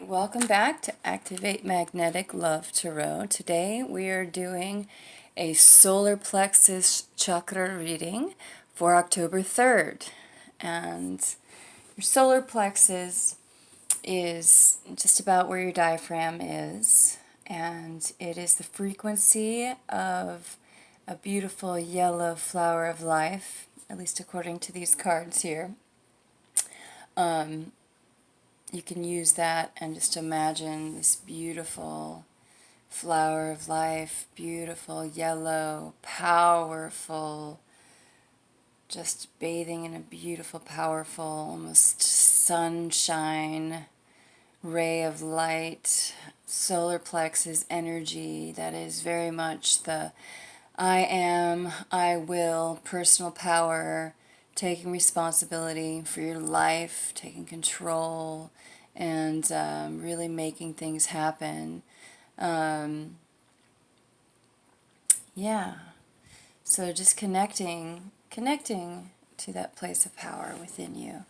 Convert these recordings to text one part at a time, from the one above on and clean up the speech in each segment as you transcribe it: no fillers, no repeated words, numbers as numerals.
welcome back to Activate Magnetic Love Tarot. Today we are doing a solar plexus chakra reading for October 3rd. And your solar plexus is just about where your diaphragm is, and it is the frequency of a beautiful yellow flower of life, at least according to these cards here. You can use that and just imagine this beautiful flower of life, beautiful yellow, powerful, just bathing in a beautiful, powerful, almost sunshine ray of light, solar plexus energy that is very much the I am, I will, personal power, taking responsibility for your life, taking control, and really making things happen. Yeah. So just connecting to that place of power within you.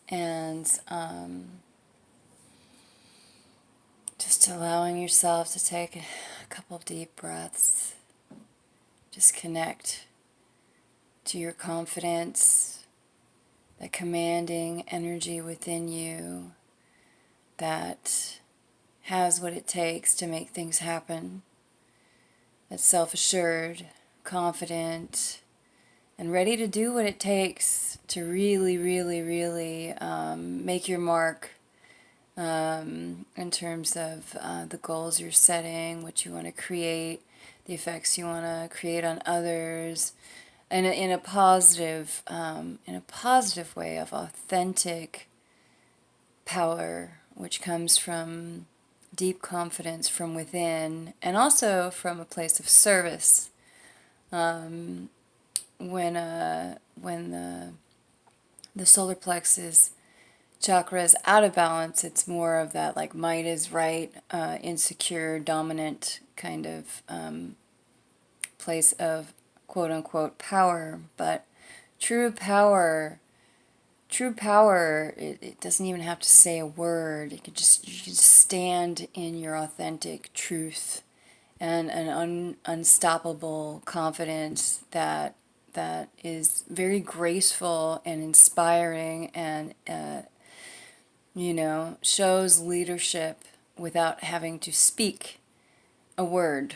And just allowing yourself to take a couple of deep breaths. Just connect to your confidence, that commanding energy within you that has what it takes to make things happen. That's self-assured, confident, and ready to do what it takes to really, really, really make your mark in terms of the goals you're setting, what you want to create, the effects you want to create on others, and in a positive way of authentic power, which comes from deep confidence from within, and also from a place of service. When the solar plexus chakra is out of balance, it's more of that like might is right, insecure, dominant kind of place of quote unquote power. But true power, it doesn't even have to say a word. You can just stand in your authentic truth and an unstoppable confidence that is very graceful and inspiring, and shows leadership without having to speak a word.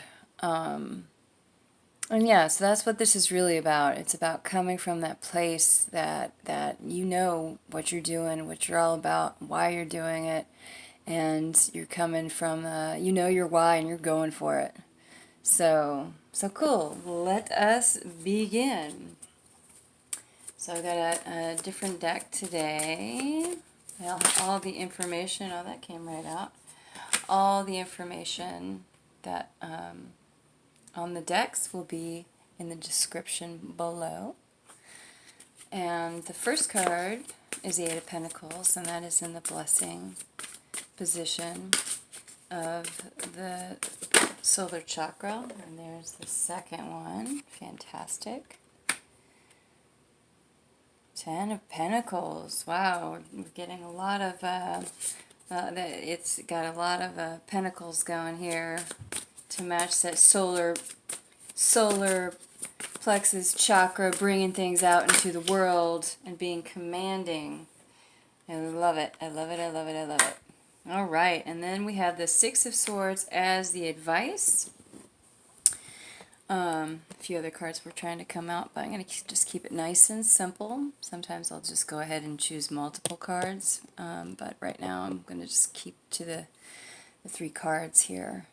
And yeah, so that's what this is really about. It's about coming from that place that you know what you're doing, what you're all about, why you're doing it, and you're coming from you know your why and you're going for it. So cool. Let us begin. So I got a different deck today. Well, all the information, oh, that came right out. All the information that on the decks will be in the description below. And the first card is the Eight of Pentacles, and that is in the blessing position of the solar chakra. And there's the second one. Fantastic. Ten of Pentacles. Wow, we're getting a lot of, it's got a lot of pentacles going here to match that solar plexus chakra, bringing things out into the world and being commanding. I love it. I love it. I love it. I love it. All right, and then we have the Six of Swords as the advice. A few other cards were trying to come out, but I'm going to just keep it nice and simple. Sometimes I'll just go ahead and choose multiple cards, but right now I'm going to just keep to the three cards here.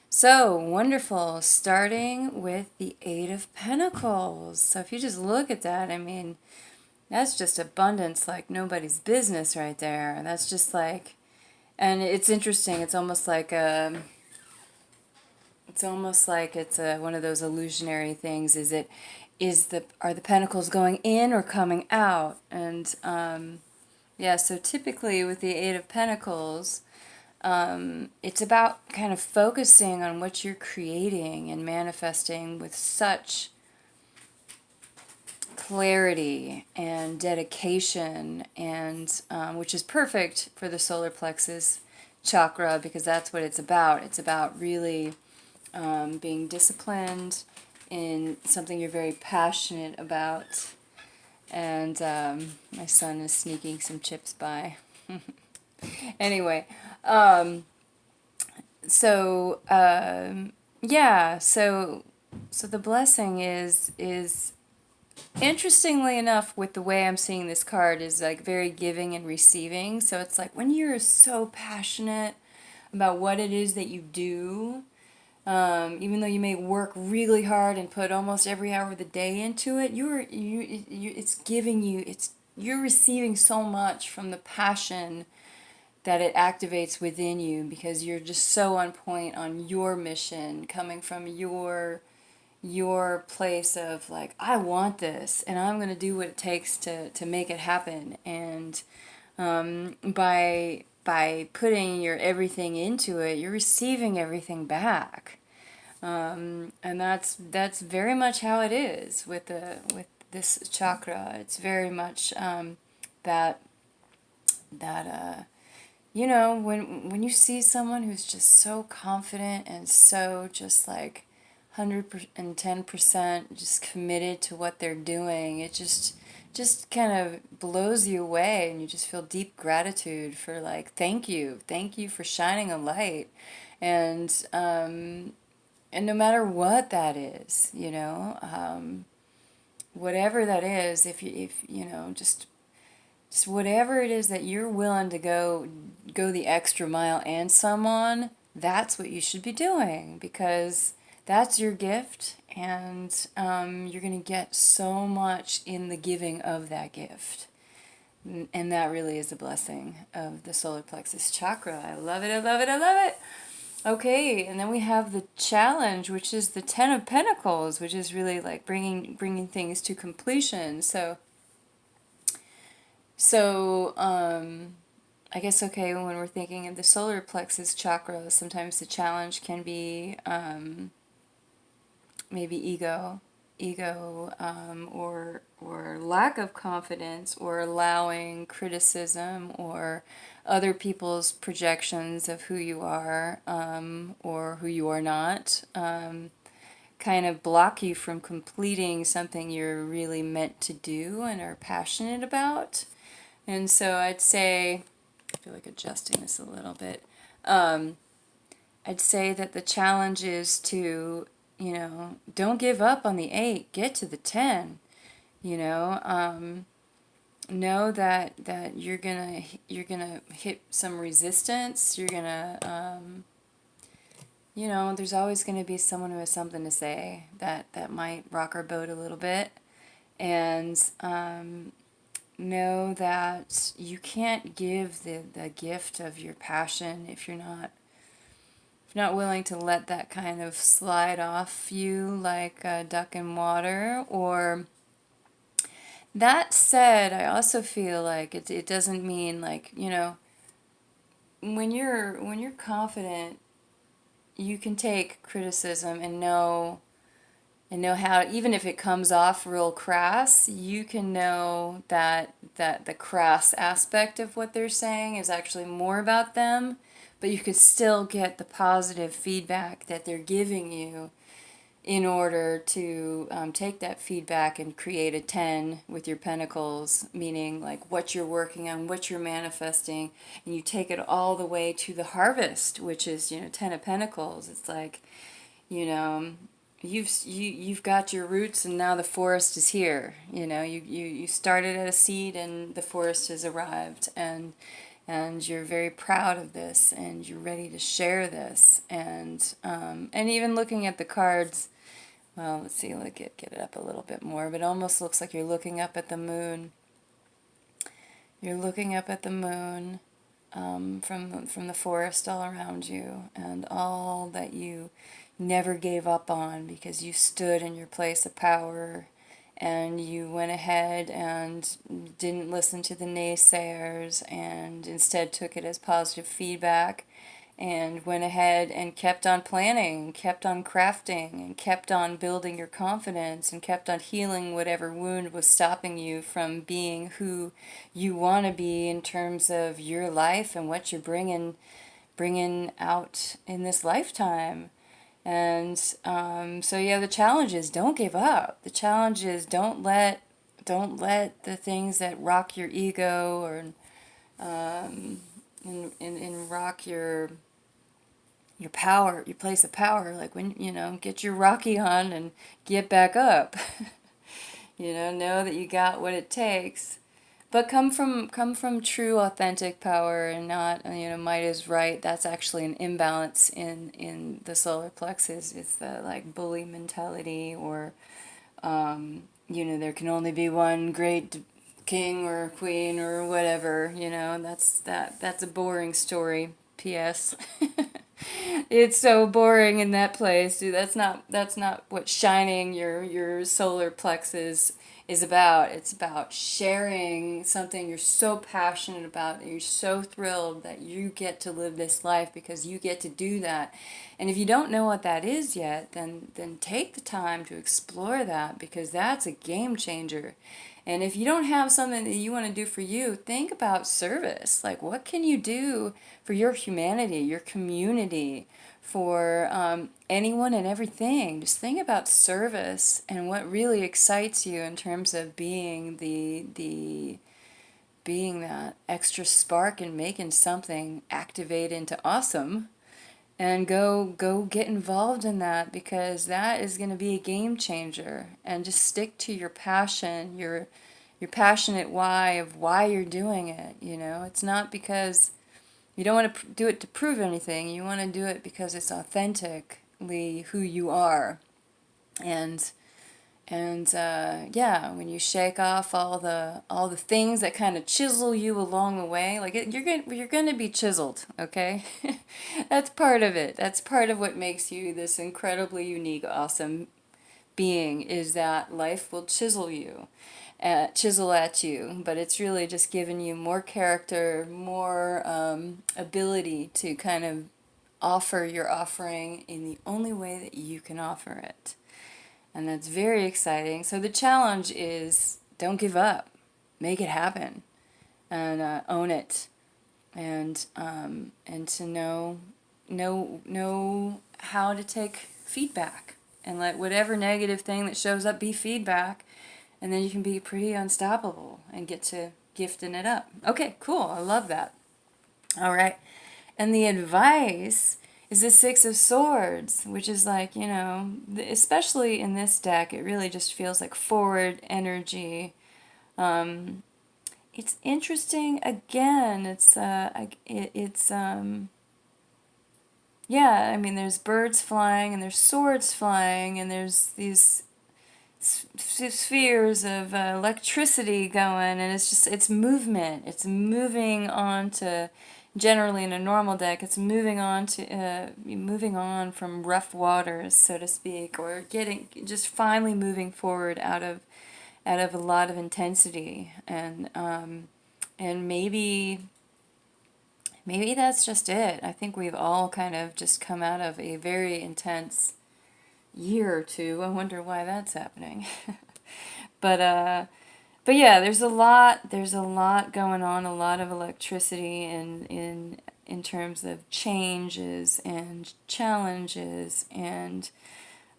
So, wonderful, starting with the Eight of Pentacles. So if you just look at that, I mean, that's just abundance like nobody's business right there. That's just like, and it's interesting, it's almost like a... it's one of those illusionary things. Are the pentacles going in or coming out? And yeah, so typically with the Eight of Pentacles, it's about kind of focusing on what you're creating and manifesting with such clarity and dedication, and which is perfect for the solar plexus chakra, because that's what it's about. It's about really being disciplined in something you're very passionate about. And my son is sneaking some chips by. Anyway, so yeah, so the blessing is interestingly enough, with the way I'm seeing this card, is like very giving and receiving. So it's like when you're so passionate about what it is that you do, even though you may work really hard and put almost every hour of the day into it, it's giving you, you're receiving so much from the passion that it activates within you, because you're just so on point on your mission, coming from your place of like, I want this and I'm going to do what it takes to make it happen. And by putting your everything into it, you're receiving everything back. And that's very much how it is with this chakra. It's very much that when you see someone who's just so confident and so just like 110% just committed to what they're doing, it just kind of blows you away, and you just feel deep gratitude for like, thank you for shining a light. And no matter what that is, whatever that is, if just whatever it is that you're willing to go the extra mile and some on, that's what you should be doing, because that's your gift. And you're going to get so much in the giving of that gift. And that really is a blessing of the solar plexus chakra. I love it, I love it, I love it. Okay, and then we have the challenge, which is the Ten of Pentacles, which is really like bringing things to completion. So I guess, okay, when we're thinking of the solar plexus chakra, sometimes the challenge can be maybe ego, or lack of confidence, or allowing criticism or other people's projections of who you are, or who you are not, kind of block you from completing something you're really meant to do and are passionate about. And so I'd say, I feel like adjusting this a little bit. I'd say that the challenge is to, don't give up on the 8, get to the 10. Know that you're gonna hit some resistance. You're gonna, there's always gonna be someone who has something to say that might rock our boat a little bit. And know that you can't give the gift of your passion if you're not willing to let that kind of slide off you like a duck in water. Or that said, I also feel like it doesn't mean like, when you're confident, you can take criticism and know how, even if it comes off real crass, you can know that the crass aspect of what they're saying is actually more about them, but you can still get the positive feedback that they're giving you, in order to take that feedback and create a 10 with your pentacles, meaning like what you're working on, what you're manifesting, and you take it all the way to the harvest, which is 10 of Pentacles. It's like, you've got your roots, and now the forest is here. You started at a seed and the forest has arrived, and you're very proud of this, and you're ready to share this. And even looking at the cards, well, let's see, get it up a little bit more, but it almost looks like you're looking up at the moon. You're looking up at the moon, from the forest all around you, and all that you never gave up on, because you stood in your place of power, and you went ahead and didn't listen to the naysayers, and instead took it as positive feedback, and went ahead and kept on planning, kept on crafting, and kept on building your confidence, and kept on healing whatever wound was stopping you from being who you want to be in terms of your life and what you're bringing out in this lifetime. And so yeah, the challenge is don't give up. The challenge is don't let the things that rock your ego or and rock your power, your place of power. Like when get your Rocky on and get back up. Know that you got what it takes. But come from true authentic power and not might is right. That's actually an imbalance in the solar plexus. It's the like bully mentality, or there can only be one great king or queen or whatever. And that's a boring story. P.S. It's so boring in that place, dude. That's not what shining your solar plexus is about. It's about sharing something you're so passionate about, and you're so thrilled that you get to live this life because you get to do that. And if you don't know what that is yet, then take the time to explore that, because that's a game changer. And if you don't have something that you want to do for you, think about service. Like, what can you do for your humanity, your community, for anyone and everything? Just think about service and what really excites you in terms of being that extra spark and making something activate into awesome. And go get involved in that, because that is going to be a game changer. And just stick to your passion, your passionate why of why you're doing it. It's not because you don't want to do it to prove anything. You want to do it because it's authentically who you are. And yeah, when you shake off all the things that kind of chisel you along the way, like you're gonna be chiseled, okay? That's part of it. That's part of what makes you this incredibly unique, awesome being, is that life will chisel you, chisel at you, but it's really just giving you more character, more ability to kind of offer your offering in the only way that you can offer it. And that's very exciting. So the challenge is don't give up, make it happen, and own it, and to know how to take feedback, and let whatever negative thing that shows up be feedback, and then you can be pretty unstoppable and get to gifting it up. Okay, cool. I love that. All right. And the advice is the Six of Swords, which is like, especially in this deck, it really just feels like forward energy. It's interesting. Again, yeah, I mean, there's birds flying and there's swords flying and there's these spheres of electricity going, and it's movement. It's moving on to, generally in a normal deck, it's moving on from rough waters, so to speak, or just finally moving forward out of a lot of intensity, and maybe that's just it. I think we've all kind of just come out of a very intense year or two. I wonder why that's happening. But yeah, there's a lot going on, a lot of electricity in terms of changes and challenges, and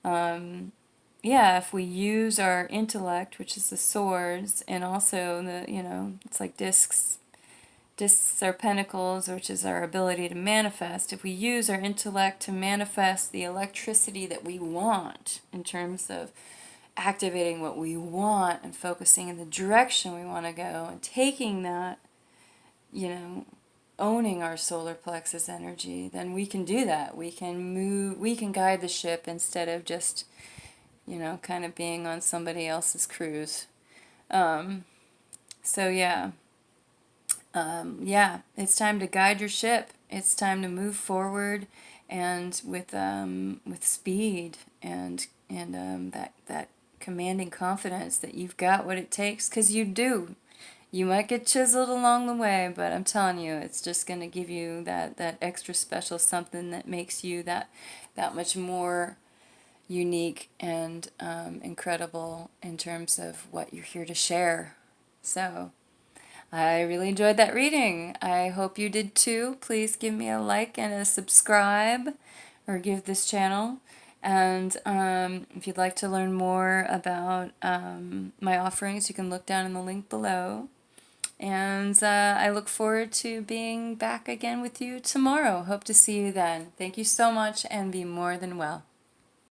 yeah, if we use our intellect, which is the swords, and also it's like discs. Discs are pentacles, which is our ability to manifest. If we use our intellect to manifest the electricity that we want, in terms of activating what we want and focusing in the direction we want to go, and taking that, owning our solar plexus energy, then we can do that. We can move, we can guide the ship instead of just, kind of being on somebody else's cruise. So yeah. Yeah, it's time to guide your ship. It's time to move forward, and with speed, and that commanding confidence that you've got what it takes, because you do. You might get chiseled along the way, but I'm telling you, it's just going to give you that extra special something that makes you that much more unique and incredible in terms of what you're here to share. So, I really enjoyed that reading. I hope you did too. Please give me a like and a subscribe, or give this channel. And if you'd like to learn more about my offerings, you can look down in the link below. And I look forward to being back again with you tomorrow. Hope to see you then. Thank you so much, and be more than well.